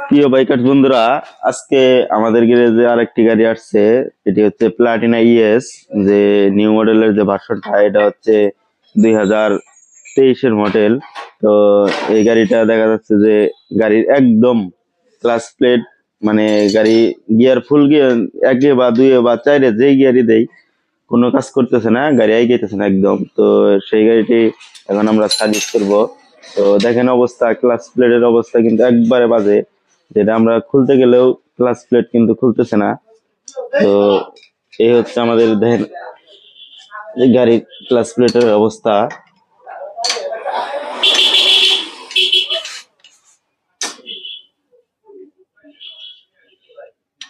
প্রিয় বাইকার বন্ধুরা, আজকে আমাদের গ্যারেজে আরেকটি গাড়ি আসছে। এটি হচ্ছে প্লাটিনা ইএস, যে নিউ মডেলের যে ভার্সনটা, এটা হচ্ছে 2023-এর মডেল। তো এই গাড়িটা দেখা যাচ্ছে যে গাড়ির একদম ক্লাস প্লেট, মানে গাড়ি গিয়ার ফুল গিয়ার একে বা দুয়ে বা চাইরে যেই গিয়ারই দেই কোনো কাজ করতেছে না, গাড়ি আইতেছে না একদম। তো সেই গাড়িটি এখন আমরা সার্ভিস করবো। তো দেখেন অবস্থা, ক্লাস প্লেটের অবস্থা কিন্তু একবারে বাজে, যেটা আমরা খুলতে গেলেও ক্লাস প্লেট কিন্তু খুলতেছে না। তো এই হচ্ছে আমাদের দেখেন এই গাড়ির ক্লাস প্লেটের অবস্থা।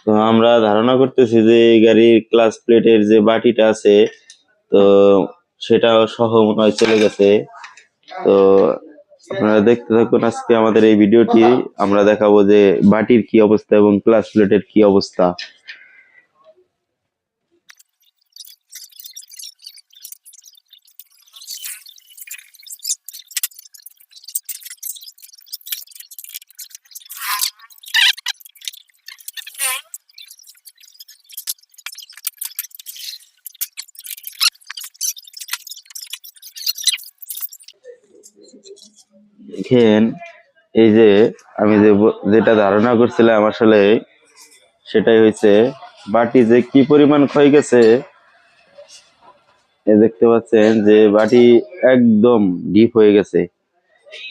তো আমরা ধারণা করতেছি যে এই গাড়ির ক্লাস প্লেটের যে বাটিটা আছে, তো সেটা সহ মনে হয় চলে গেছে। তো আপনারা দেখতে থাকুন আজকে আমাদের এই ভিডিওটি। আমরা দেখাবো যে বাটির কি অবস্থা এবং ক্লাস প্লেটের কি অবস্থা। দেখেন, এই যে আমি যেটা ধারণা করছিলাম আসলে সেটাই হয়েছে। বাটি যে কি পরিমাণ ক্ষয় গেছে, এ দেখতে পাচ্ছেন যে বাটি একদম ডিপ হয়ে গেছে।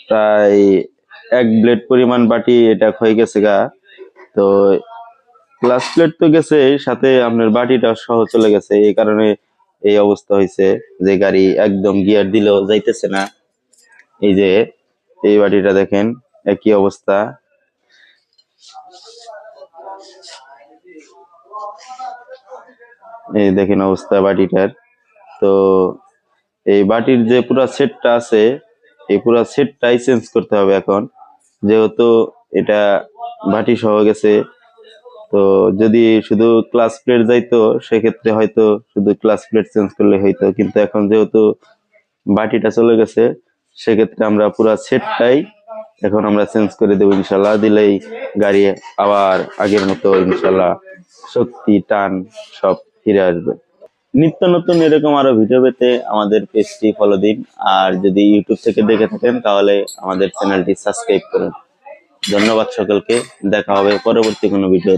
প্রায় 1 ব্লেড পরিমাণ বাটি এটা ক্ষয় গেছে গা। তো ক্লাস প্লেট তো গেছে, সাথে আপনার বাটিটা সহ চলে গেছে। এই কারণে এই অবস্থা হয়েছে যে গাড়ি একদম গিয়ার দিলেও যাইতেছে না। এই যে এই বাটিটা দেখেন, একই অবস্থা। এই দেখেন অবস্থা বাটিটার। তো এই বাটির যে পুরো সেটটা আছে, এই পুরো সেটটাই চেঞ্জ করতে হবে এখন, যেহেতু এটা বাটি সহ গেছে। তো যদি শুধু ক্লাস প্লেট যাইতো সেক্ষেত্রে হয়তো শুধু ক্লাস প্লেট চেঞ্জ করলে হইতো, কিন্তু এখন যেহেতু বাটিটা চলে গেছে সেক্ষেত্রে আমরা পুরো সেটটাই এখন আমরা চেঞ্জ করে দেবো ইনশাল্লাহ। দিলেই গাড়ি আবার আগের মতো ইনশাল্লাহ শক্তি টান সব ফিরে আসবে। নিত্য নতুন এরকম আরো ভিডিও পেতে আমাদের পেজটি ফলো দিন। আর যদি ইউটিউব থেকে দেখে থাকেন তাহলে আমাদের চ্যানেলটি সাবস্ক্রাইব করুন। ধন্যবাদ সকলকে, দেখা হবে পরবর্তী কোনো ভিডিও।